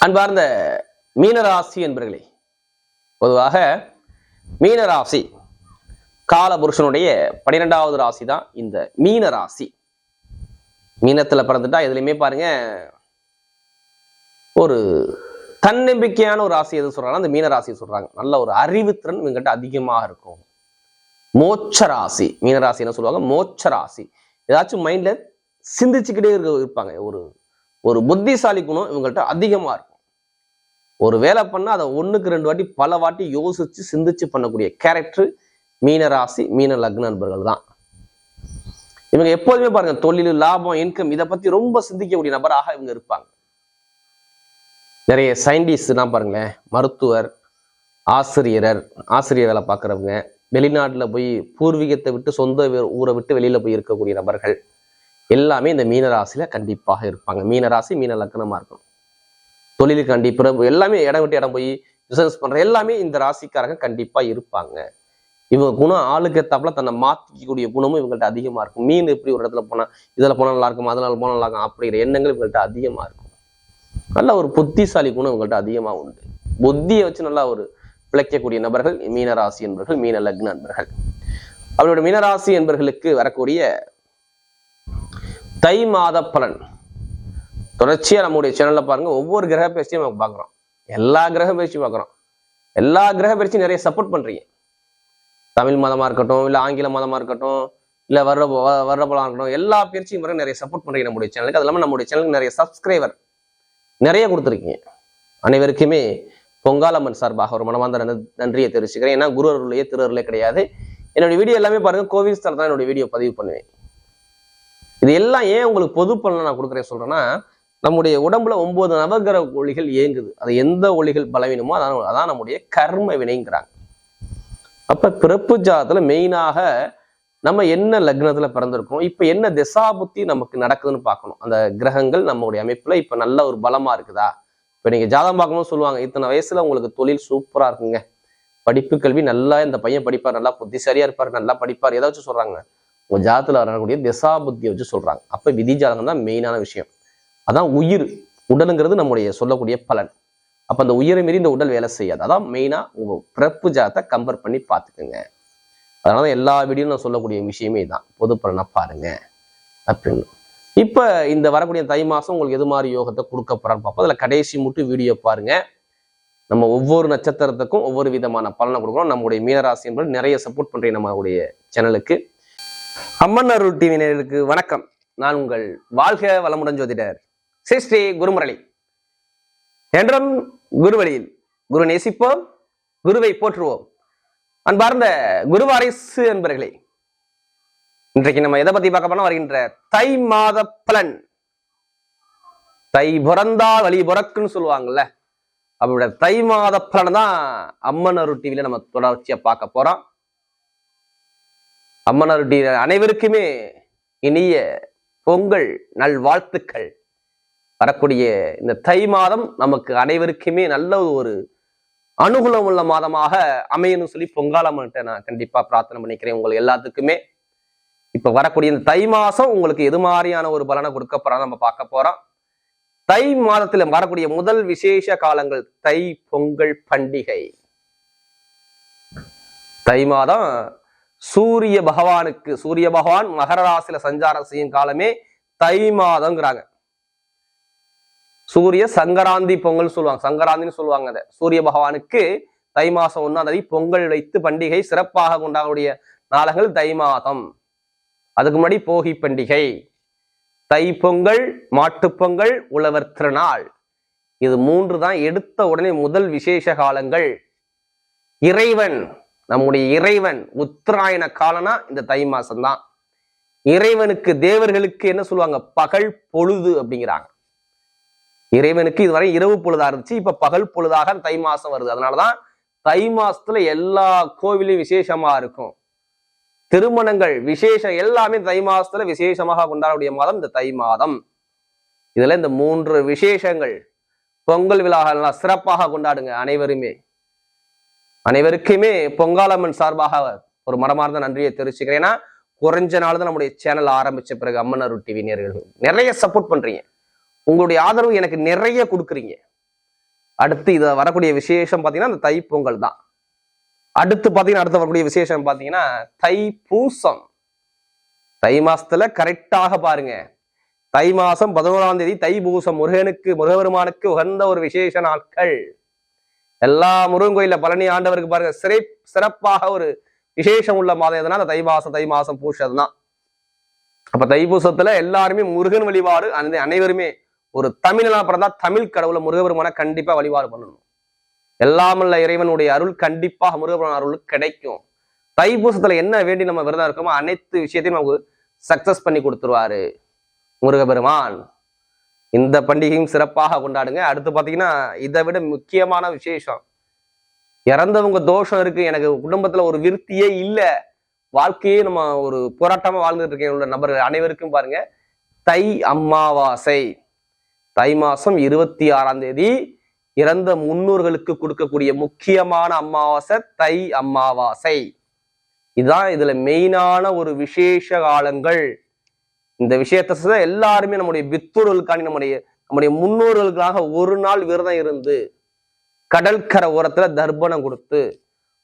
அன்பார்ந்த மீனராசி என்பர்களே, பொதுவாக மீனராசி காலபுருஷனுடைய 12வது ராசி தான் இந்த மீனராசி. மீனத்துல பிறந்துட்டா எதுலையுமே பாருங்க ஒரு தன்னம்பிக்கையான ஒரு ராசி எது சொல்றாங்க, அந்த மீனராசி சொல்றாங்க. நல்ல ஒரு அறிவுத்திறன் இவங்கிட்ட அதிகமாக இருக்கும். மோட்ச ராசி மீனராசி என்ன சொல்லுவாங்க, மோட்ச ராசி. ஏதாச்சும் மைண்ட்ல சிந்திச்சுக்கிட்டே இருப்பாங்க. ஒரு புத்திசாலி குணம் இவங்கள்ட்ட அதிகமா இருக்கும். ஒரு வேலை பண்ணா அதை 1க்கு 2 வாட்டி பல வாட்டி யோசிச்சு சிந்திச்சு பண்ணக்கூடிய கேரக்டர் மீனராசி மீன லக்ன நண்பர்கள் தான். இவங்க எப்போதுமே பாருங்க தொழில், லாபம், இன்கம் இதை பத்தி ரொம்ப சிந்திக்கக்கூடிய நபராக இவங்க இருப்பாங்க. நிறைய சயின்டிஸ்ட் தான் பாருங்களேன், மருத்துவர், ஆசிரியர் வேலை பார்க்குறவங்க, வெளிநாட்டில் போய் பூர்வீகத்தை விட்டு சொந்த ஊரை விட்டு வெளியில போய் இருக்கக்கூடிய நபர்கள் எல்லாமே இந்த மீனராசியில கண்டிப்பாக இருப்பாங்க. மீனராசி மீன லக்னமா இருக்கணும். தொழிலுக்கு கண்டிப்பாக எல்லாமே இடம் விட்டு இடம் போய் பிசினஸ் பண்ற எல்லாமே இந்த ராசிக்காரங்க கண்டிப்பா இருப்பாங்க. இவங்க குணம் ஆளுக்கு ஏத்தாப்புல தன்னை மாத்திக்கக்கூடிய குணமும் இவங்கள்ட்ட அதிகமா இருக்கும். மீன் எப்படி ஒரு இடத்துல போனா இதுல போனா நல்லா இருக்கும், அதனால போனா நல்லா இருக்கும் அப்படிங்கிற எண்ணங்கள் இவங்கள்ட்ட அதிகமா இருக்கும். நல்ல ஒரு புத்திசாலி குணம் இவங்கள்ட்ட அதிகமா உண்டு. புத்தியை வச்சு நல்லா ஒரு பிழைக்கக்கூடிய நபர்கள் மீனராசி என்பர்கள், மீன லக்ன நண்பர்கள். அவரோட மீனராசி என்பர்களுக்கு வரக்கூடிய தை மாத பலன் தொடர்ச்சியா நம்முடைய சேனல்ல பாருங்க. ஒவ்வொரு கிரக பயிற்சியும் நம்ம பாக்குறோம், எல்லா கிரக பயிற்சியும் பாக்குறோம். எல்லா கிரக பயிற்சியும் நிறைய சப்போர்ட் பண்றீங்க. தமிழ் மதமா இருக்கட்டும், இல்ல ஆங்கில மதமா இருக்கட்டும், இல்ல வர்றபலமா இருக்கட்டும், எல்லா பயிற்சியும் பாருங்க நிறைய சப்போர்ட் பண்றீங்க நம்முடைய சேனலுக்கு. அது இல்லாம நம்முடைய சேனலுக்கு நிறைய சப்ஸ்கிரைபர் நிறைய கொடுத்துருக்கீங்க. அனைவருக்குமே பொங்காலம்மன் சார்பாக ஒரு மனமார்ந்த நன்றியை தெரிவிச்சுக்கிறேன். ஏன்னா குரு அருளையே திரு அருளே கிடையாது. என்னுடைய வீடியோ எல்லாமே பாருங்க கோவில் ஸ்தலம் தான் என்னுடைய வீடியோ பதிவு பண்ணுவேன். இது எல்லாம் ஏன் உங்களுக்கு பொது பலனை நான் கொடுக்குறேன் சொல்றேன்னா, நம்முடைய உடம்புல 9 நவகிரக ஒளிகள் இயங்குது. அது எந்த ஒளிகள் பலவீனமோ அதான் நம்முடைய கர்ம வினைங்கிறாங்க. அப்ப பிறப்பு ஜாதத்துல மெயினாக நம்ம என்ன லக்னத்துல பிறந்திருக்கோம், இப்ப என்ன திசாபுத்தி நமக்கு நடக்குதுன்னு பார்க்கணும். அந்த கிரகங்கள் நம்மளுடைய அமைப்புல இப்ப நல்ல ஒரு பலமா இருக்குதா. இப்ப நீங்க ஜாதகம் பார்க்கணும்னு சொல்லுவாங்க, இத்தனை வயசுல உங்களுக்கு தொழில் சூப்பரா இருக்குங்க, படிப்பு கல்வி நல்லா, இந்த பையன் படிப்பார், நல்லா புத்திசாலியா இருப்பார், நல்லா படிப்பார், ஏதாச்சும் சொல்றாங்க. உங்க ஜாதத்துல வரக்கூடிய திசாபுத்தியை வச்சு சொல்றாங்க. அப்ப விதி ஜாதகம் தான் மெயினான விஷயம். அதான் உயிர், உடலுங்கிறது நம்முடைய சொல்லக்கூடிய பலன். அப்ப அந்த உயிரை மீறி இந்த உடல் வேலை செய்யாது. அதான் மெயினா உங்க பிறப்பு ஜாதத்தை கம்பேர் பண்ணி பார்த்துக்குங்க. அதனால எல்லா வீடியோவும் நான் சொல்லக்கூடிய விஷயமே தான், பொது பலனா பாருங்க அப்படின்னு. இப்ப இந்த வரக்கூடிய தை மாசம் உங்களுக்கு எது மாதிரி யோகத்தை கொடுக்க போறான்னு பார்ப்போம். அதுல கடைசி மட்டும் வீடியோ பாருங்க. நம்ம ஒவ்வொரு நட்சத்திரத்துக்கும் ஒவ்வொரு விதமான பலனை கொடுக்குறோம். நம்முடைய மீனராசி என்பது நிறைய சப்போர்ட் பண்றேன் நம்மளுடைய சேனலுக்கு. அம்மன் அருள் டிவி நேயர்களுக்கு வணக்கம். நான் உங்கள் வாழ்க வளமுடன் ஜோதிடர் ஸ்ரீ குருமுரளி. என்றும் குருவழியில் குரு நேசிப்போம், குருவை போற்றுவோம். அன்பார்ந்த குருவாரிசு என்பர்களே, இன்றைக்கு நம்ம எதை பத்தி பார்க்க போனா வருகின்ற தை மாத பலன். தை பிறந்தால் வழி பிறக்குன்னு சொல்லுவாங்கல்ல, அவருடைய தை மாத பலன் தான் அம்மன் அருள் டிவில நம்ம தொடர்ச்சியா பார்க்க போறோம். அம்மன் அருள் டிவி அனைவருக்குமே இனிய பொங்கல் நல்வாழ்த்துக்கள். வரக்கூடிய இந்த தை மாதம் நமக்கு அனைவருக்குமே நல்ல ஒரு அனுகூலம் உள்ள மாதமாக அமையணும்னு சொல்லி பொங்காலம்மன்கிட்ட நான் கண்டிப்பா பிரார்த்தனை பண்ணிக்கிறேன். உங்களுக்கு எல்லாத்துக்குமே இப்ப வரக்கூடிய இந்த தை மாசம் உங்களுக்கு எது மாதிரியான ஒரு பலனை கொடுக்க போறான்னு நம்ம பார்க்க போறோம். தை மாதத்துல வரக்கூடிய முதல் விசேஷ காலங்கள் தை பொங்கல் பண்டிகை. தை மாதம் சூரிய பகவான் மகர ராசியில சஞ்சாரம் செய்யும் காலமே தை மாதம்ங்கிறாங்க. சூரிய சங்கராந்தி பொங்கல் சொல்லுவாங்க, சங்கராந்தின்னு சொல்லுவாங்க. அதை சூரிய பகவானுக்கு தை மாசம் 1ஆம் தேதி பொங்கல் வைத்து பண்டிகை சிறப்பாக கொண்டாடக்கூடிய நாளங்கள் தை மாதம். அதுக்கு முன்னாடி போகி பண்டிகை, தை பொங்கல், மாட்டுப்பொங்கல், உழவர் திருநாள். இது 3 தான் எடுத்த உடனே முதல் விசேஷ காலங்கள். இறைவன், நம்முடைய இறைவன் உத்தராயண காலனா இந்த தை மாசம் தான். இறைவனுக்கு தேவர்களுக்கு என்ன சொல்லுவாங்க, பகல் பொழுது அப்படிங்கிறாங்க. இறைவனுக்கு இதுவரை இரவு பொழுதா இருந்துச்சு, இப்ப பகல் பொழுதாக தை மாசம் வருது. அதனாலதான் தை மாசத்துல எல்லா கோவிலையும் விசேஷமா இருக்கும். திருமணங்கள் விசேஷம் எல்லாமே தை மாசத்துல விசேஷமாக கொண்டாடக்கூடிய மாதம் இந்த தை மாதம். இதுல இந்த 3 விசேஷங்கள் பொங்கல் விழாக்கள் சிறப்பாக கொண்டாடுங்க. அனைவருக்குமே பொங்காலம்மன் சார்பாக ஒரு மனமார்ந்த நன்றியை தெரிவிச்சுக்கிறேன். ஏன்னா குறைஞ்ச நாள் தான் நம்முடைய சேனல் ஆரம்பிச்ச பிறகு அம்மன் அருள் டிவி நேயர்கள் நிறைய சப்போர்ட் பண்றீங்க. உங்களுடைய ஆதரவு எனக்கு நிறைய கொடுக்குறீங்க. அடுத்து இதை வரக்கூடிய விசேஷம் பார்த்தீங்கன்னா அந்த தைப்பொங்கல் தான். அடுத்து பார்த்தீங்கன்னா அடுத்து வரக்கூடிய விசேஷம் பார்த்தீங்கன்னா தைப்பூசம். தை மாசத்துல கரெக்டாக பாருங்க, தை மாசம் 11ஆம் தேதி தைப்பூசம், முருகபெருமானுக்கு உகந்த ஒரு விசேஷ நாட்கள். எல்லா முருகன் கோயில்ல பழனி ஆண்டவருக்கு பாருங்க சிறப்பாக ஒரு விசேஷம் உள்ள மாதம் எதுனா அந்த தை மாசம் பூசம் தான். அப்ப தைப்பூசத்துல எல்லாருமே முருகன் வழிபாடு, அனைவருமே ஒரு தமிழனா பிறந்தா தமிழ் கடவுளை முருகபெருமான கண்டிப்பா வழிபாடு பண்ணணும். எல்லாமல்ல இறைவனுடைய அருள் கண்டிப்பாக முருகபெருமான அருள் கிடைக்கும். தைப்பூசத்துல என்ன வேண்டி நம்ம விரதம் இருக்கோமோ அனைத்து விஷயத்தையும் நமக்கு சக்சஸ் பண்ணி கொடுத்துருவாரு முருகபெருமான். இந்த பண்டிகையும் சிறப்பாக கொண்டாடுங்க. அடுத்து பாத்தீங்கன்னா இதை விட முக்கியமான விசேஷம், இறந்தவங்க தோஷம் இருக்கு, எனக்கு குடும்பத்துல ஒரு விருத்தியே இல்லை, வாழ்க்கையே நம்ம ஒரு போராட்டமா வாழ்ந்துட்டு இருக்கேன் உள்ள நபர்கள் அனைவருக்கும் பாருங்க தை அமாவாசை. தை மாசம் 26ஆம் தேதி இறந்த முன்னோர்களுக்கு கொடுக்கக்கூடிய முக்கியமான அமாவாசை தை அமாவாசை. இதுதான் இதுல மெயினான ஒரு விசேஷ காலங்கள். இந்த விஷயத்த எல்லாருமே நம்முடைய பித்தூர்களுக்காண்டி நம்முடைய முன்னோர்களுக்காக ஒரு நாள் விரதம் இருந்து கடற்கரை ஓரத்துல தர்ப்பணம் கொடுத்து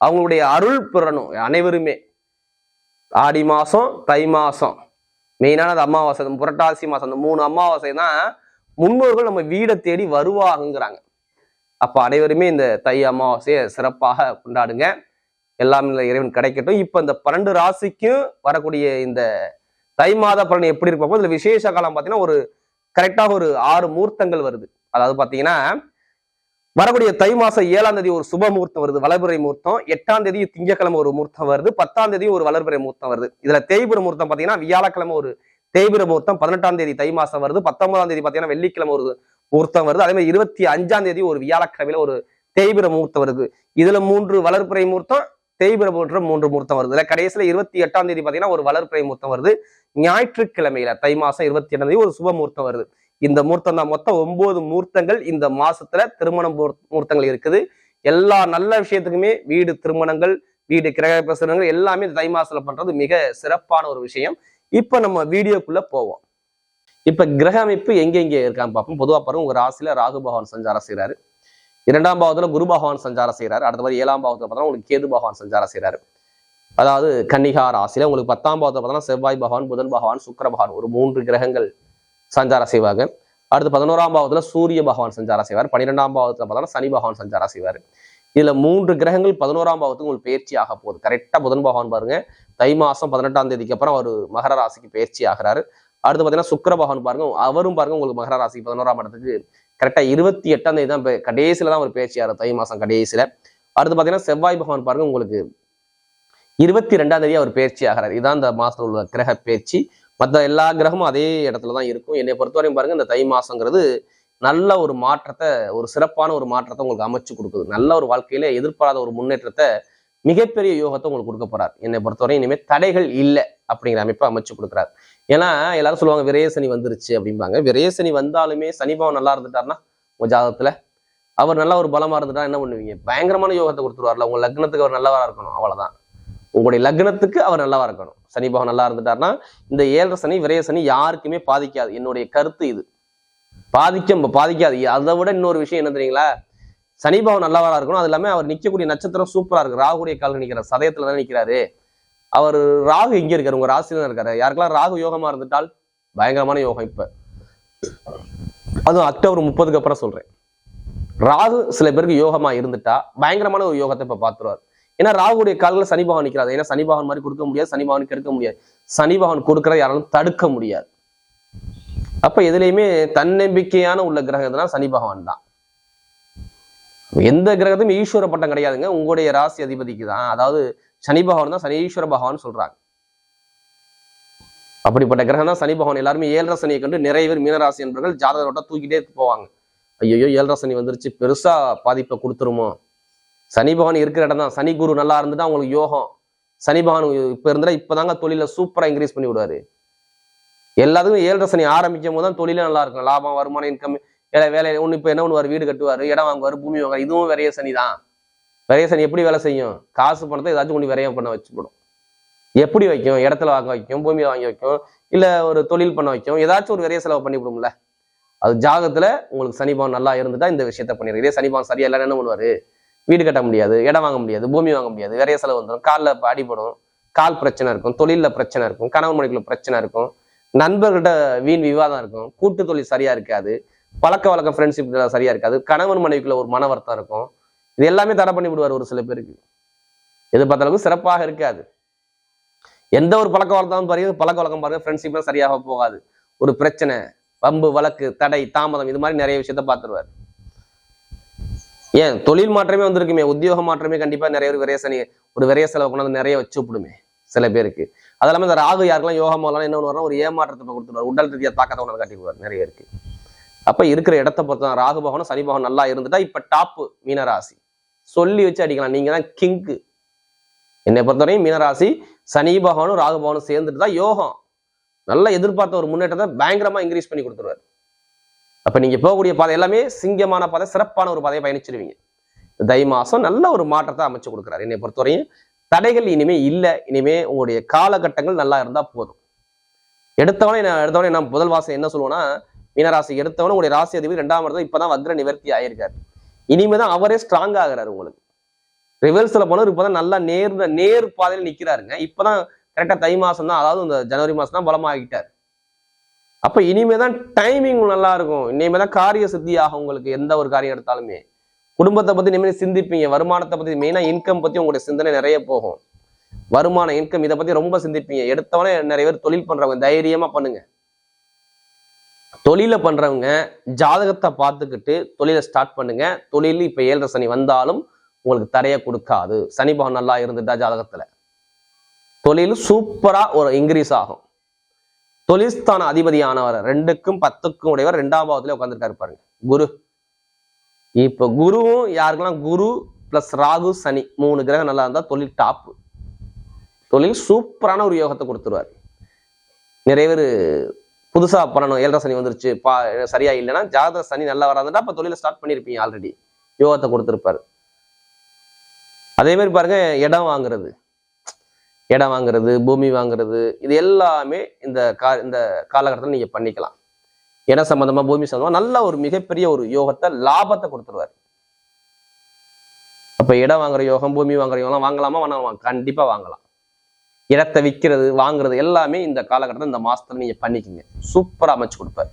அவங்களுடைய அருள் பெறணும் அனைவருமே. ஆடி மாசம் தை மாசம் மெயினானது அமாவாசை, புரட்டாசி மாசம், அந்த 3 அமாவாசை தான் முன்னோர்கள் நம்ம வீடை தேடி வருவாங்கிறாங்க. அப்ப அனைவருமே இந்த தை அமாவாசையை சிறப்பாக கொண்டாடுங்க. எல்லாமே இறைவன் கிடைக்கட்டும். இப்ப இந்த 12 ராசிக்கும் வரக்கூடிய இந்த தை மாத பலன் எப்படி இருப்போம், இதுல விசேஷ காலம் பார்த்தீங்கன்னா ஒரு கரெக்டாக ஒரு 6 மூர்த்தங்கள் வருது. அதாவது பாத்தீங்கன்னா வரக்கூடிய தை மாசம் 7ஆம் தேதி ஒரு சுப முகூர்த்தம் வருது, வளர்பிறை முகூர்த்தம். 8ஆம் தேதி திங்கக்கிழமை ஒரு முகூர்த்தம் வருது. 10ஆம் தேதி ஒரு வளர்பிறை முகூர்த்தம் வருது. இதுல தேய்பிர முகூர்த்தம் பாத்தீங்கன்னா வியாழக்கிழமை ஒரு தேய்பிர முகூர்த்தம் 18ஆம் தேதி தை மாசம் வருது. 19ஆம் தேதி பாத்தீங்கன்னா வெள்ளிக்கிழமை ஒரு முகூர்த்தம் வருது. அதே மாதிரி 25ஆம் தேதி ஒரு வியாழக்கிழமையில ஒரு தேய்பிர முகூர்த்தம் வருது. இதுல 3 வளர்பிறை முகூர்த்தம், தேய்பிர முகூர்த்தம் 3 முகூர்த்தம் வருது. இதுல கடைசியில 28ஆம் தேதி பாத்தீங்கன்னா ஒரு வளர்பிறை முகூர்த்தம் வருது. ஞாயிற்றுக்கிழமையில தை மாசம் 28ஆம் தேதி ஒரு சுப முகூர்த்தம் வருது. இந்த முகூர்த்தம் தான். மொத்தம் 9 முகூர்த்தங்கள் இந்த மாசத்துல திருமண முகூர்த்தங்கள் இருக்குது. எல்லா நல்ல விஷயத்துக்குமே வீடு திருமணங்கள், வீடு கிரக பிரசனங்கள் எல்லாமே தை மாசத்துல பண்றது மிக சிறப்பான ஒரு விஷயம். இப்ப நம்ம வீடியோக்குள்ள போவோம். இப்ப கிரக அமைப்பு எங்க இருக்கான்னு பார்ப்போம். பொதுவா பாருங்க, உங்க ராசியில ராகு பகவான் சஞ்சாரம் செய்யறாரு. 2ஆம் பாவத்துல குரு பகவான் சஞ்சாரம் செய்யறாரு. அடுத்த மாதிரி 7ஆம் பாவத்துல பார்த்தா உங்களுக்கு கேது பகவான் சஞ்சாரம் செய்யறாரு. அதாவது கன்னிகா ராசியில உங்களுக்கு 10ஆம் பாவத்துல பார்த்தா செவ்வாய் பகவான், புதன் பகவான், சுக்கிர பகவான் ஒரு 3 கிரகங்கள் சஞ்சாரம் செய்வாங்க. அடுத்து 11ஆம் பாவத்துல சூரிய பகவான் சஞ்சாரம் செய்வார். 12ஆம் பாவத்துல பார்த்தா சனி பகவான் சஞ்சாரம் செய்வார். இதுல 3 கிரகங்கள் 11ஆம் பாவத்துக்கு உங்களுக்கு பயிற்சி ஆக போகுது. கரெக்டா புதன் பகவான் பாருங்க தை மாசம் 18ஆம் தேதிக்கு அப்புறம் அவர் மகர ராசிக்கு பயிற்சி ஆகிறாரு. அடுத்து பாத்தீங்கன்னா சுக்கிர பகவான் பாருங்க, அவரும் பாருங்க உங்களுக்கு மகர ராசிக்கு 11ஆம் இடத்துக்கு கரெக்டா 28ஆம் தேதி தான் கடைசியில தான் ஒரு பயிற்சி ஆகிறார், தை மாசம் கடைசியில. அடுத்து பாத்தீங்கன்னா செவ்வாய் பகவான் பாருங்க உங்களுக்கு 22ஆம் தேதி அவர் பயிற்சி ஆகிறார். இதுதான் இந்த மாசத்துல உள்ள கிரக பயிற்சி. மற்ற எல்லா கிரகமும் அதே இடத்துல தான் இருக்கும். என்னை பொறுத்தவரையும் பாருங்க இந்த தை மாசங்கிறது நல்ல ஒரு மாற்றத்தை, ஒரு சிறப்பான ஒரு மாற்றத்தை உங்களுக்கு அமைச்சு கொடுக்குது. நல்ல ஒரு வாழ்க்கையில எதிர்பாராத ஒரு முன்னேற்றத்தை, மிகப்பெரிய யோகத்தை உங்களுக்கு கொடுக்க போறாரு. என்னை பொறுத்தவரை இனிமேல் தடைகள் இல்லை அப்படிங்கிற அமைப்பை அமைச்சு கொடுக்குறாரு. ஏன்னா எல்லாரும் சொல்லுவாங்க விரயசனி வந்துருச்சு அப்படிம்பாங்க. விரயசனி வந்தாலுமே சனி பகவான் நல்லா இருந்துட்டாருன்னா உங்க ஜாதகத்துல அவர் நல்லா ஒரு பலமா இருந்துட்டா என்ன பண்ணுவீங்க, பயங்கரமான யோகத்தை கொடுத்துருவார்ல. உங்க லக்னத்துக்கு அவர் நல்லவரா இருக்கணும், அவ்வளவுதான். உங்களுடைய லக்னத்துக்கு அவர் நல்லவா இருக்கணும். சனி பகவான் நல்லா இருந்துட்டாருன்னா இந்த 7 சனி விரய சனி யாருக்குமே பாதிக்காது. என்னுடைய கருத்து இது. பாதிக்காது. அதை விட இன்னொரு விஷயம் என்ன தெரியுங்களா, சனி பகவான் நல்லவரா இருக்கணும். அது இல்லாம அவர் நிக்கக்கூடிய நட்சத்திரம் சூப்பரா இருக்கு. ராகுடைய கால நிக்கிற சதயத்துல தான் நிக்கிறாரு. அவர் ராகு எங்க இருக்காரு, உங்க ராசியில தான் இருக்காரு. யாருக்கெல்லாம் ராகு யோகமா இருந்துட்டால் பயங்கரமான யோகம். இப்ப அதுவும் அக்டோபர் 30க்கு அப்புறம் சொல்றேன். ராகு சில பேருக்கு யோகமா இருந்துட்டா பயங்கரமான ஒரு யோகத்தை இப்ப பாத்துருவார். ஏன்னா ராகுடைய காலில் சனி பகவான் நிற்கிறாரு. ஏன்னா சனி பகவான் மாதிரி கொடுக்க முடியாது, சனி பகவானுக்கு எடுக்க முடியாது. சனி பகவான் கொடுக்கறத யாராலும் தடுக்க முடியாது. அப்ப எதுலையுமே தன்னம்பிக்கையான உள்ள கிரகம்னா சனி பகவான் தான். எந்த கிரகத்தையும் ஈஸ்வர பட்டம் கிடையாதுங்க, உங்களுடைய ராசி அதிபதிக்கு தான். அதாவது சனி பகவான் தான் சனீஸ்வர பகவான் சொல்றாங்க. அப்படிப்பட்ட கிரகம் தான் சனி பகவான். எல்லாருமே 7 சனியை கண்டு நிறைய பேர் மீனராசி என்பவர்கள் ஜாதகரோட்ட தூக்கிட்டே போவாங்க. ஐயோ 7 சனி வந்துருச்சு, பெருசா பாதிப்பை கொடுத்துருமோ. சனி பகவான் இருக்கிற இடம் தான். சனி குரு நல்லா இருந்துட்டா உங்களுக்கு யோகம். சனி பகவான் இப்ப இருந்தா இப்பதாங்க தொழில சூப்பரா இன்க்ரீஸ் பண்ணி விடுவாரு. எல்லாத்துக்கும் 7 சனி ஆரம்பிக்கும் போது தான் தொழிலே நல்லா இருக்கும். லாபம், வருமானம், இன்கம், வேலை ஒண்ணு. இப்ப என்ன பண்ணுவார், வீடு கட்டுவாரு, இடம் வாங்குவாரு, பூமி வாங்குவாரு. இதுவும் விரைய சனி தான். விரைய சனி எப்படி வேலை செய்யும், காசு பணத்தை ஏதாச்சும் கொண்டு விரையம் பண்ண வச்சுப்படும். எப்படி வைக்கும், இடத்துல வாங்க வைக்கும், பூமியை வாங்கி வைக்கும், இல்ல ஒரு தொழில் பண்ண வைக்கும், ஏதாச்சும் ஒரு விரைய செலவு பண்ணி விடும்ல. அது ஜாதகத்துல உங்களுக்கு சனி பகவான் நல்லா இருந்துட்டா இந்த விஷயத்த பண்ணிடுறது. இதே சனி பகவான் சரியா இல்லைன்னு என்ன பண்ணுவாரு, வீடு கட்ட முடியாது, இடம் வாங்க முடியாது, பூமி வாங்க முடியாது, நிறைய செலவு வந்துடும், காலில் அடிபடும், கால் பிரச்சனை இருக்கும், தொழில பிரச்சனை இருக்கும், கணவன் மனைவிக்குள்ள பிரச்சனை இருக்கும், நண்பர்கிட்ட வீண் விவாதம் இருக்கும், கூட்டு தொழில் சரியா இருக்காது, பழக்க வழக்கம் ஃப்ரெண்ட்ஷிப் சரியா இருக்காது, கணவன் மனைவிக்குள்ள ஒரு மன வருத்தம் இருக்கும். இது எல்லாமே தடை பண்ணி விடுவார் ஒரு சில பேருக்கு. எது பார்த்த அளவுக்கு சிறப்பாக இருக்காது. எந்த ஒரு பழக்க வழக்கம் பாருங்க, பழக்க வழக்கம் பாருங்க, ஃப்ரெண்ட்ஷிப்லாம் சரியாக போகாது. ஒரு பிரச்சனை, வம்பு, வழக்கு, தடை, தாமதம், இது மாதிரி நிறைய விஷயத்த பார்த்துருவார். ஏன் தொழில் மாற்றமே வந்திருக்குமே, உத்தியோக மாற்றமே கண்டிப்பா நிறைய ஒரு விரைய சனி, ஒரு விரைய செலவு கொண்டு நிறைய வச்சு விடுமே சில பேருக்கு. அது இல்லாமல் இந்த ராகு யாருக்கெல்லாம் யோகமெல்லாம் என்ன பண்ணுவார், ஒரு ஏமாற்றத்தை கொடுத்துருவார், உடல் ரீதியாக தாக்கத்தை கொண்டு காட்டிடுவார் நிறைய இருக்கு. அப்ப இருக்கிற இடத்தை பொறுத்த ராகு பகவானும் சனி பகவான் நல்லா இருந்துட்டா இப்ப டாப்பு மீனராசி, சொல்லி வச்சு அடிக்கலாம், நீங்க தான் கிங்கு. என்னை பொறுத்தவரையும் மீனராசி சனி பகவானும் ராகு பகவானும் சேர்ந்துட்டு தான் யோகம், நல்லா எதிர்பார்த்த ஒரு முன்னேற்றத்தை பயங்கரமா இன்க்ரீஸ் பண்ணி கொடுத்துருவாரு. அப்ப நீங்க போகக்கூடிய பாதை எல்லாமே சிங்கமான பாதை, சிறப்பான ஒரு பாதையை பயணிச்சிருவீங்க. தை மாசம் நல்ல ஒரு மாற்றத்தை அமைச்சு கொடுக்குறாரு. என்னை பொறுத்தவரையும் தடைகள் இனிமே இல்லை. இனிமே உங்களுடைய காலகட்டங்கள் நல்லா இருந்தா போதும். எடுத்தவனே நான் முதல் வாசம் என்ன சொல்லுவேன்னா, மீனராசி எடுத்தவனே உங்களுடைய ராசி அதிபதி 2ஆம் இடத்துல இப்பதான் வக்ர நிவர்த்தி ஆயிருக்காரு. இனிமேதான் அவரே ஸ்ட்ராங் ஆகிறாரு. உங்களுக்கு ரிவர்ஸ்ல போனவர் இப்பதான் நல்லா நேர் பாதையில் நிக்கிறாருங்க. இப்பதான் கரெக்டா தை மாசம் தான், அதாவது இந்த ஜனவரி மாசம் தான் பலமாகிட்டார். அப்ப இனிமேதான் டைமிங் நல்லா இருக்கும். இனிமேதான் காரிய சித்தி ஆகும். உங்களுக்கு எந்த ஒரு காரியம் எடுத்தாலுமே குடும்பத்தை பத்தி இனிமேல் சிந்திப்பீங்க, வருமானத்தை பத்தி, மெயினா இன்கம் பத்தி உங்களுடைய சிந்தனை நிறைய போகும். வருமானம், இன்கம், இதை பத்தி ரொம்ப சிந்திப்பீங்க. எடுத்தவனே நிறைய பேர் தொழில் பண்றவங்க தைரியமா பண்ணுங்க. தொழில பண்றவங்க ஜாதகத்தை பார்த்துக்கிட்டு தொழிலை ஸ்டார்ட் பண்ணுங்க. தொழில் இப்ப 7.5 சனி வந்தாலும் உங்களுக்கு தடைய கொடுக்காது. சனி பகவான் நல்லா இருந்துட்டா ஜாதகத்துல தொழில் சூப்பரா ஒரு இன்க்ரீஸ் ஆகும். தொழில்ஸ்தான அதிபதியானவர் 2க்கும் 10க்கும் உடையவர் 2ஆம் பாவத்துல உட்காந்துருக்காரு பாருங்க, குரு. இப்ப குருவும் யாருக்கெல்லாம் குரு பிளஸ் ராகு சனி 3 கிரகம் நல்லா இருந்தா தொழில் டாப்பு, தொழில் சூப்பரான ஒரு யோகத்தை கொடுத்துருவார். நிறைய பேர் புதுசா பண்ணணும், 7.5 சனி வந்துருச்சு சரியா இல்லைன்னா ஜாதக சனி நல்லா வராதுன்னா அப்ப தொழிலை ஸ்டார்ட் பண்ணிருப்பீங்க, ஆல்ரெடி யோகத்தை கொடுத்துருப்பாரு. அதே மாதிரி பாருங்க, இடம் வாங்குறது, பூமி வாங்குறது, இது எல்லாமே இந்த காலகட்டத்தில் நீங்க பண்ணிக்கலாம். இடம் சம்பந்தமா, பூமி சம்பந்தமா நல்ல ஒரு மிகப்பெரிய ஒரு யோகத்தை, லாபத்தை கொடுத்துருவாரு. அப்ப இடம் வாங்குற யோகம், பூமி வாங்குற யோகம் வாங்கலாமா வேணாமா? கண்டிப்பா வாங்கலாம். இடத்தை விற்கிறது, வாங்குறது எல்லாமே இந்த காலகட்டத்தில் இந்த மாசத்துல நீங்க பண்ணிக்கங்க. சூப்பரா அமைச்சு கொடுப்பாரு.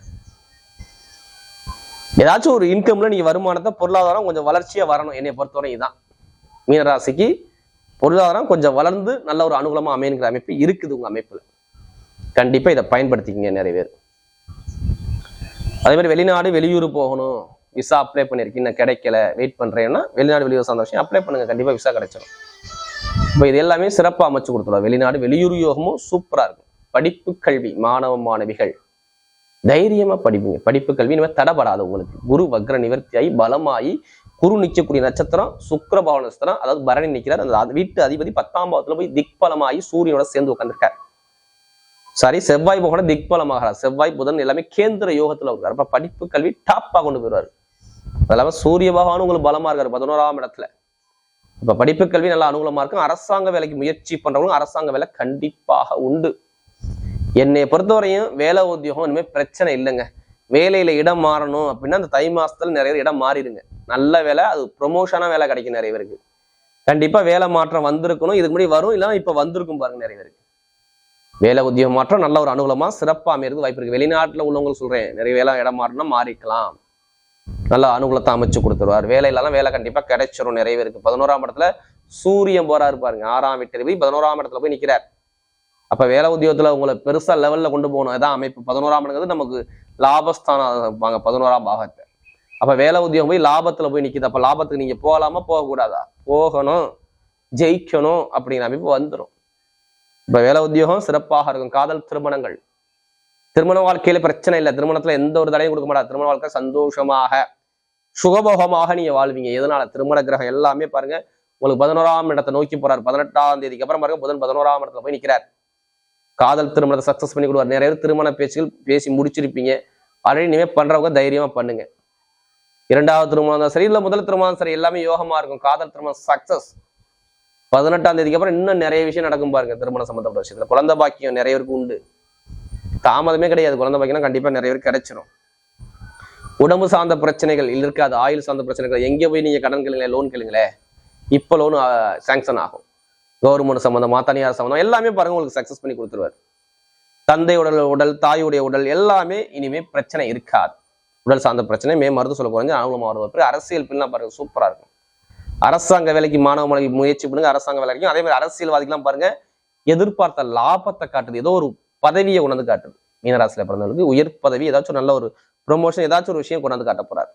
ஏதாச்சும் ஒரு இன்கம்ல நீங்க வருமானத்தை, பொருளாதாரம் கொஞ்சம் வளர்ச்சியா வரணும். என்னை பொறுத்தவரை இதுதான் மீனராசிக்கு. பொருளாதாரம் கொஞ்சம் வளர்ந்து நல்ல ஒரு அனுகூலமா அமைங்கிற அமைப்பு இருக்குது உங்க அமைப்புல. கண்டிப்பா இதை பயன்படுத்திக்கங்க நிறைய பேர். அதே மாதிரி வெளிநாடு, வெளியூர் போகணும், விசா அப்ளை பண்ணிருக்கீங்க, இன்னும் கிடைக்கல, வெயிட் பண்றேன்னா வெளிநாடு வெளியூர் சந்தோஷம் அப்ளை பண்ணுங்க, கண்டிப்பா விசா கிடைச்சிடும். இப்போ இது எல்லாமே சிறப்பாக அமைச்சு கொடுத்துருவோம். வெளிநாடு வெளியூர் யோகமும் சூப்பரா இருக்கும். படிப்பு கல்வி, மாணவிகள் தைரியமா படிப்பீங்க. படிப்பு கல்வி இனிமேல் தடைபடாது உங்களுக்கு. குரு வக்ர நிவர்த்தியாகி பலமாயி, குரு நிற்கக்கூடிய நட்சத்திரம் சுக்கிர பவ நட்சத்திரம், அதாவது பரணி நிற்கிறார். அந்த வீட்டு அதிபதி 10ஆம் பாவத்துல போய் திக்பலமாகி சூரியனோட சேர்ந்து உட்காந்துருக்கார். செவ்வாய் போக திக்பலமாகிறார். செவ்வாய் புதன் எல்லாமே கேந்திர யோகத்துல இருக்காரு. அப்ப படிப்பு கல்வி டாப்பா கொண்டு போயிடுவாரு. அதெல்லாம சூரிய பகவானும் உங்களுக்கு பலமா இருக்காரு 11ஆம் இடத்துல. இப்ப படிப்பு கல்வி நல்லா அனுகூலமா இருக்கும். அரசாங்க வேலைக்கு முயற்சி பண்றவங்களும் அரசாங்க வேலை கண்டிப்பாக உண்டு. என்னை பொறுத்தவரையும் வேலை உத்தியோகம் இனிமேல் பிரச்சனை இல்லைங்க. வேலையில இடம் மாறணும் அப்படின்னா அந்த தை மாசத்துல நிறைய பேர் இடம் மாறிடுங்க. நல்ல வேலை, அது ப்ரொமோஷனா வேலை கிடைக்கும் நிறைய பேருக்கு. கண்டிப்பா வேலை மாற்றம் வந்திருக்கணும். இதுக்கு முன்னாடி வரும், இல்லைன்னா இப்ப வந்திருக்கும் பாருங்க நிறைய பேருக்கு. வேலை உத்தியோக மாற்றம் நல்ல ஒரு அனுகூலமா சிறப்பா அமையிறது வாய்ப்பு இருக்கு. வெளிநாட்டுல உள்ளவங்களுக்கு சொல்றேன், நிறைய வேலை இடம் மாறணும்னா மாறிக்கலாம். நல்ல அனுகூலத்தை அமைச்சு கொடுத்துருவார். வேலை இல்லாத வேலை கண்டிப்பா கிடைச்சிரும் நிறைய பேருக்கு. 11ஆம் இடத்துல சூரியன் போறாரு பாருங்க, 6ஆம் வீட்டு போய் 11ஆம் இடத்துல போய் நிக்கிறார். அப்ப வேலை உத்தியோகத்துல உங்களை பெருசா லெவல்ல கொண்டு போகணும். இதான் அமைப்பு. 11ஆம் இடங்கிறது நமக்கு லாபஸ்தானம் 11ஆம் பாகத்தை. அப்ப வேலை உத்தியோகம் போய் லாபத்துல போய் நிக்குது. அப்ப லாபத்துக்கு நீங்க போகலாமா போகக்கூடாதா? போகணும், ஜெயிக்கணும் அப்படிங்கிற அமைப்பு வந்துடும். இப்ப வேலை உத்தியோகம் சிறப்பாக இருக்கும். காதல் திருமணங்கள், திருமண வாழ்க்கையில பிரச்சனை இல்லை. திருமணத்துல எந்த ஒரு தடையும் கொடுக்க மாட்டாது. திருமண வாழ்க்கை சந்தோஷமாக சுகபோகமாக நீங்க வாழ்வீங்க. எதனால? திருமண கிரகம் எல்லாமே பாருங்க உங்களுக்கு 11ஆம் இடத்தை நோக்கி போறாரு. 18ஆம் தேதிக்கு அப்புறம் பாருங்க புதன் 11ஆம் இடத்துல போய் நிக்கிறார். காதல் திருமணத்தை சக்சஸ் பண்ணி கொடுவார். நிறைய பேர் திருமண பேச்சுகள் பேசி முடிச்சிருப்பீங்க. ஆல்ரெடி இனிமே பண்றவங்க தைரியமா பண்ணுங்க. 2வது திருமணம் தான் சரி, இல்ல முதல் திருமணம் சரி, எல்லாமே யோகமா இருக்கும். காதல் திருமணம் சக்சஸ். 18ஆம் தேதிக்கு அப்புறம் இன்னும் நிறைய விஷயம் நடக்கும் பாருங்க. திருமணம் சம்பந்தப்பட்ட விஷயத்துல குழந்தை பாக்கியம் நிறைய பேருக்கு உண்டு. தாமதமே கிடையாது. குழந்தை பாக்கியம் கண்டிப்பா நிறைய பேர் கிடைச்சிடும். உடம்பு சார்ந்த பிரச்சனைகள் இருக்காது, ஆயில் சார்ந்த பிரச்சனைகள். எங்கே போய் நீங்க கடன் கேளுங்களேன், லோன் கேளுங்களேன், இப்போ லோன் சாங்ஷன் ஆகும். கவர்மெண்ட் சம்பந்தமா, தனியார் சம்பந்தம் எல்லாமே பாருங்க உங்களுக்கு சக்சஸ் பண்ணி கொடுத்துருவார். தந்தையோட உடல், தாயுடைய உடல் எல்லாமே இனிமே பிரச்சனை இருக்காது. உடல் சார்ந்த பிரச்சனை மருந்து சொல்ல குறைஞ்சு அனுகூலமாக வருவார். அரசியல் பின்னா பாருங்க சூப்பரா இருக்கும். அரசாங்க வேலைக்கு மாணவ மாணவி முயற்சி பண்ணுங்க, அரசாங்க வேலைக்கும். அதே மாதிரி அரசியல்வாதிகள்லாம் பாருங்க எதிர்பார்த்த லாபத்தை காட்டுது, ஏதோ ஒரு பதவியை கொண்டாந்து காட்டுது. மீனராசியில பிறந்தவங்களுக்கு உயர் பதவி, ஏதாச்சும் நல்ல ஒரு ப்ரொமோஷன், ஏதாச்சும் ஒரு விஷயம் கொண்டாந்து காட்ட போறாரு.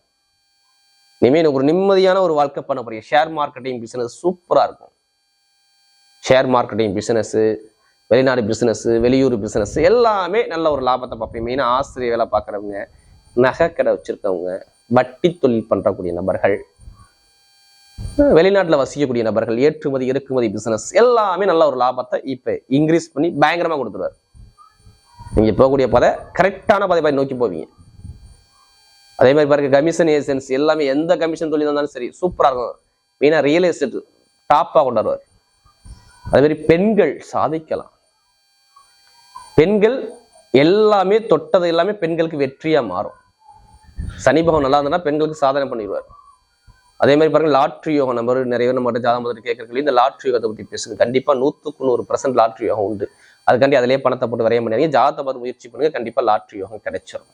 இனிமேல் ஒரு நிம்மதியான ஒரு வாழ்க்கை பண்ண போறீங்க. ஷேர் மார்க்கெட்டிங் பிசினஸ் சூப்பரா இருக்கும். ஷேர் மார்க்கெட்டிங் பிசினஸ், வெளிநாடு பிசினஸ், வெளியூர் பிசினஸ் எல்லாமே நல்ல ஒரு லாபத்தை பார்ப்பீங்க. மெயினா ஆசிரியர் வேலை பார்க்குறவங்க, நகைக்கடை வச்சிருக்கவங்க, வட்டி தொழில் பண்றக்கூடிய நபர்கள், வெளிநாட்டுல வசிக்கக்கூடிய நபர்கள், ஏற்றுமதி இறக்குமதி பிசினஸ் எல்லாமே நல்ல ஒரு லாபத்தை இப்ப இன்க்ரீஸ் பண்ணி பயங்கரமா கொடுத்துருவாரு. நீங்க போகக்கூடிய பதை கரெக்டான பதை நோக்கி போவீங்க. அதே மாதிரி பாருங்க கமிஷன் ஏஜென்சி எல்லாமே, எந்த கமிஷன் தொழில் இருந்தாலும் சரி சூப்பரா இருக்கும். மெயினா ரியல் எஸ்டேட் டாப்பா கொண்டாடுவார். அதே மாதிரி பெண்கள் சாதிக்கலாம். பெண்கள் எல்லாமே தொட்டது எல்லாமே பெண்களுக்கு வெற்றியா மாறும். சனி பகவான் நல்லா இருந்ததுன்னா பெண்களுக்கு சாதனை பண்ணிடுவார். அதே மாதிரி பாருங்க லாட்ரி யோகம், நம்பர் நிறைய பேர் நம்ம ஜாதகம் பார்த்து கேட்கறது, இந்த லாட்ரி யோகத்தை பத்தி பேசுங்க. கண்டிப்பா 100% லாட்ரி யோகம் உண்டு. அதுக்காண்டி அதிலேயே பணத்தை போட்டு வரைய முடியாதீங்க. ஜாதகத்தை பார்த்து முயற்சி பண்ணுங்க, கண்டிப்பா லாட்ரி யோகம் கிடைச்சிடும்.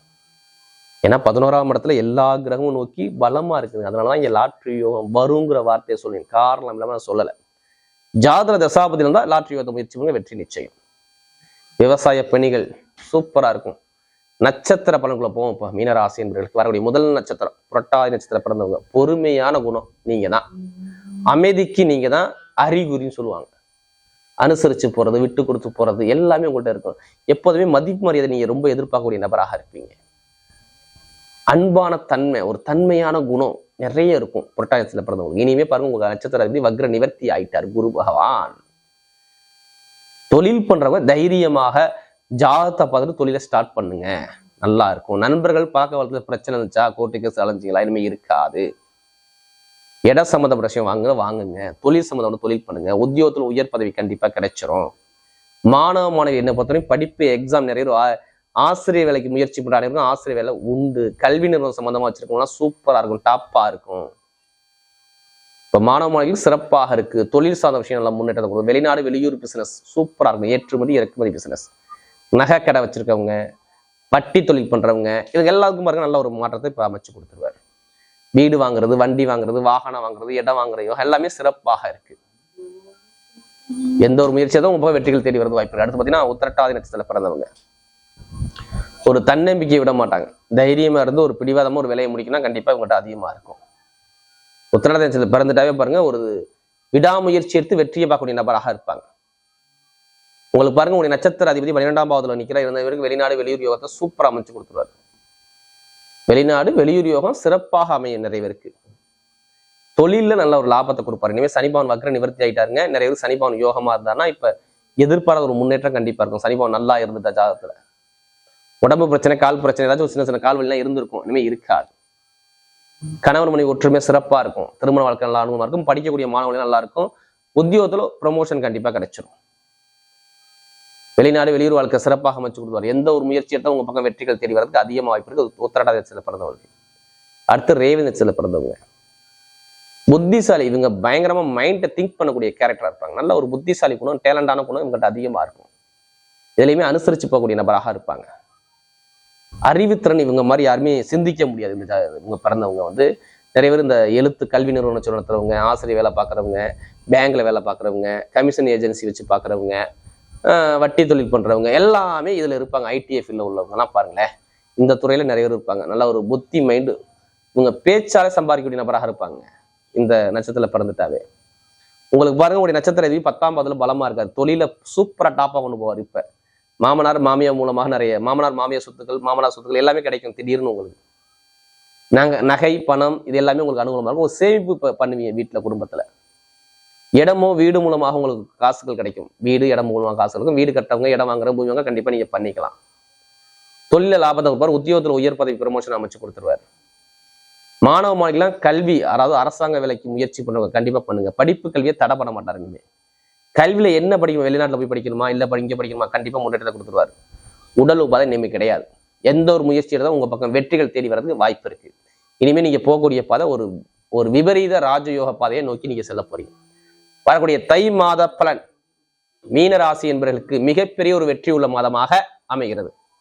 ஏன்னா 11ஆம் இடத்துல எல்லா கிரகமும் நோக்கி பலமா இருக்குது. அதனாலதான் இங்க லாட்ரி யோகம் வருங்கிற வார்த்தையை சொல்லுங்க. காரணம் இல்லாம நான் சொல்லலை. ஜாதக தசாபதி இருந்தா லாட்ரி யோகத்தை முயற்சி பண்ணுங்க, வெற்றி நிச்சயம். விவசாய பணிகள் சூப்பரா இருக்கும். நட்சத்திர பலனுக்குள்ள போவோம். இப்போ மீனராசி என்பவர்களுக்கு வரக்கூடிய முதல் நட்சத்திரம் புரட்டாதி நட்சத்திரம் பிறந்தவங்க. பொறுமையான குணம் நீங்க தான். அமைதிக்கு நீங்க தான் அறிகுறின்னு சொல்லுவாங்க. அனுசரிச்சு போறது, விட்டு கொடுத்து போறது எல்லாமே உங்கள்கிட்ட இருக்கும். எப்போதுமே மதிப்பு மரியாதை நீங்க ரொம்ப எதிர்பார்க்கக்கூடிய நபராக இருப்பீங்க. அன்பான தன்மை, ஒரு தன்மையான குணம் நிறைய இருக்கும் புரட்டாதி நட்சத்திரத்துல பிறந்தவங்க. இனிமே பாருங்க உங்க நட்சத்திர அதிபதி வக்ர நிவர்த்தி ஆயிட்டார் குரு பகவான். தொழில் பண்றவங்க தைரியமாக ஜாதகத்தை பார்த்துட்டு தொழிலை ஸ்டார்ட் பண்ணுங்க, நல்லா இருக்கும். நண்பர்கள் பார்க்க வளர்த்து பிரச்சனை இருந்துச்சா, கோர்ட்டுக்கு அலைஞ்சிங்களா, இனிமே இருக்காது. இட சம்மந்தப்பட்ட விஷயம் வாங்குங்க. தொழில் சம்மந்தப்பட்ட தொழில் பண்ணுங்க. உத்தியோகத்துல உயர் பதவி கண்டிப்பா கிடைச்சிரும். மாணவ மாணவி என்ன பொறுத்தவரைக்கும் படிப்பு எக்ஸாம் நிறைய ஆசிரியர் வேலைக்கு முயற்சி பண்ற அனைவருக்கும் ஆசிரியர் வேலை உண்டு. கல்வி நிறுவனம் சம்பந்தமா வச்சிருக்கோம்னா சூப்பரா இருக்கும், டாப்பா இருக்கும். இப்போ மாணவ மாணவிகள் சிறப்பாக இருக்கு. தொழில் சார்ந்த விஷயம் நல்லா முன்னேற்றத்தை கொடுக்கும். வெளிநாடு வெளியூர் பிசினஸ் சூப்பரா இருக்கும். ஏற்றுமதி இறக்குமதி பிசினஸ், நகை கடை வச்சிருக்கவங்க, வட்டி தொழில் பண்றவங்க, இது எல்லாருக்கும் பாருங்க நல்ல ஒரு மாற்றத்தை இப்போ அமைச்சு கொடுத்துருவாரு. வீடு வாங்குறது, வண்டி வாங்குறது, வாகனம் வாங்குறது, இடம் வாங்குறதோ எல்லாமே சிறப்பாக இருக்கு. எந்த ஒரு முயற்சியும் உங்க வெற்றிகள் தேடி வரது வாய்ப்பு. அடுத்து பார்த்தீங்கன்னா உத்திரட்டாதி நட்சத்திரத்துல பிறந்தவங்க ஒரு தன்னம்பிக்கையை விட மாட்டாங்க. தைரியமா இருந்து ஒரு பிடிவாதமா ஒரு வேலையை முடிக்கணும், கண்டிப்பா இவங்ககிட்ட அதிகமா இருக்கும். உத்திரட்டாதி நட்சத்திரத்துல பிறந்துட்டாவே பாருங்க ஒரு விடாமுயற்சி எடுத்து வெற்றியை பார்க்கக்கூடிய நபராக இருப்பாங்க. உங்களுக்கு பாருங்க உங்களுடைய நட்சத்திர அதிபதி 12ஆம் பாவத்துல நிக்கிற இருந்தவருக்கு வெளிநாடு வெளியூர் யோகத்தை சூப்பரா அமைச்சு கொடுத்துருவாரு. வெளிநாடு வெளியூர் யோகம் சிறப்பாக அமைய நிறைய பேருக்கு. தொழில நல்ல ஒரு லாபத்தை கொடுப்பாரு. இனிமே சனிபவன் வக்ர நிவர்த்தி ஆயிட்டாருங்க. நிறைய பேருக்கு சனிபவன் யோகமா இருந்தாருன்னா இப்ப எதிர்பாராத ஒரு முன்னேற்றம் கண்டிப்பா இருக்கும். சனிபவன் நல்லா இருந்துட்டா ஜாதகத்துல உடம்பு பிரச்சனை, கால் பிரச்சனை, ஏதாச்சும் ஒரு சின்ன சின்ன கால் வலிலாம் இருந்திருக்கும், இனிமே இருக்காது. கணவன் மனைவி ஒற்றுமை சிறப்பா இருக்கும். திருமண வாழ்க்கை நல்லா அனுகூலமா இருக்கும். படிக்கக்கூடிய மாணவர்கள் நல்லா இருக்கும். உத்தியோகத்துல ப்ரமோஷன் கண்டிப்பா கிடைச்சிடும். வெளிநாடு வெளியூர் வாழ்க்கை சிறப்பாக அமைச்சு கொடுத்துருவார். எந்த ஒரு முயற்சி எடுத்தால் உங்க பக்கம் வெற்றிகள் தேடி வரதுக்கு அதிகமாக வாய்ப்பு இருக்கு. உத்திரட்டாதி நட்சத்திரத்துல பிறந்தவர்கள். அடுத்து ரேவதி நட்சத்திரத்துல பிறந்தவங்க புத்திசாலி. இவங்க பயங்கரமா மைண்டை திங்க் பண்ணக்கூடிய கேரக்டரா இருப்பாங்க. நல்ல ஒரு புத்திசாலி குணம், டேலண்டான குணம் இவங்ககிட்ட அதிகமா இருக்கும். இதுலையுமே அனுசரிச்சு போகக்கூடிய நபராக இருப்பாங்க. அறிவுத்திறன் இவங்க மாதிரி யாருமே சிந்திக்க முடியாது. இவங்க பிறந்தவங்க நிறைய பேர் இந்த எழுத்து கல்வி நிறுவனம் நடத்துறவங்க, ஆசிரியர் வேலை பார்க்குறவங்க, பேங்க்ல வேலை பார்க்குறவங்க, கமிஷன் ஏஜென்சி வச்சு பார்க்குறவங்க, வட்டி தொழில் பண்றவங்க எல்லாமே இதுல இருப்பாங்க. ஐடிஎஃப்ல உள்ளவங்கலாம் பாருங்களேன், இந்த துறையில நிறைய பேர் இருப்பாங்க. நல்ல ஒரு புத்தி மைண்டு, இவங்க பேச்சாலே சம்பாதிக்கக்கூடிய நபராக இருப்பாங்க. இந்த நட்சத்திரத்துல பிறந்துட்டாவே உங்களுக்கு பாருங்க உங்களுடைய நட்சத்திர அதிபதி 10ஆம் பாவத்துல பலமா இருக்காரு. தொழில சூப்பரா டாப்பா கொண்டு போவார். இப்ப மாமனார் மாமியார் மூலமாக நிறைய மாமனார் மாமியார் சொத்துக்கள், மாமனார் சொத்துக்கள் எல்லாமே கிடைக்கும் திடீர்னு உங்களுக்கு. நகை பணம் இது எல்லாமே உங்களுக்கு அனுகூலமா இருக்கும். ஒரு சேமிப்பு பண்ணுவீங்க வீட்டுல குடும்பத்துல. இடமோ வீடு மூலமாக உங்களுக்கு காசுகள் கிடைக்கும். வீடு இடம் மூலமாக காசு இருக்கும். வீடு கட்டவங்க, இடம் வாங்குற, பூமி வாங்க கண்டிப்பா நீங்க பண்ணிக்கலாம். தொழில லாபத்தை கொடுப்பாரு. உத்தியோகத்துல உயர் பதவி ப்ரமோஷன் அமைச்சு கொடுத்துருவாரு. மாணவ மாணவிகள்லாம் கல்வி, அதாவது அரசாங்க வேலைக்கு முயற்சி பண்ணுவாங்க, கண்டிப்பா பண்ணுங்க. படிப்பு கல்வியை தடை பண்ண மாட்டாரு. இனிமே கல்வியில என்ன படிக்கணும், வெளிநாட்டுல போய் படிக்கணுமா இல்ல இங்க படிக்கணுமா, கண்டிப்பா முன்னேற்றத்தை கொடுத்துருவாரு. உடல் உபாதை இனிமே கிடையாது. எந்த ஒரு முயற்சி எடுத்தாலும் உங்க பக்கம் வெற்றிகள் தேடி வர்றதுக்கு வாய்ப்பு இருக்கு. இனிமேல் நீங்க போகக்கூடிய பாதை ஒரு விபரீத ராஜயோக பாதையை நோக்கி நீங்க செல்ல போறீங்க. வரக்கூடிய தை மாத பலன் மீன ராசி என்பவர்களுக்கு மிகப்பெரிய ஒரு வெற்றி உள்ள மாதமாக அமைகிறது.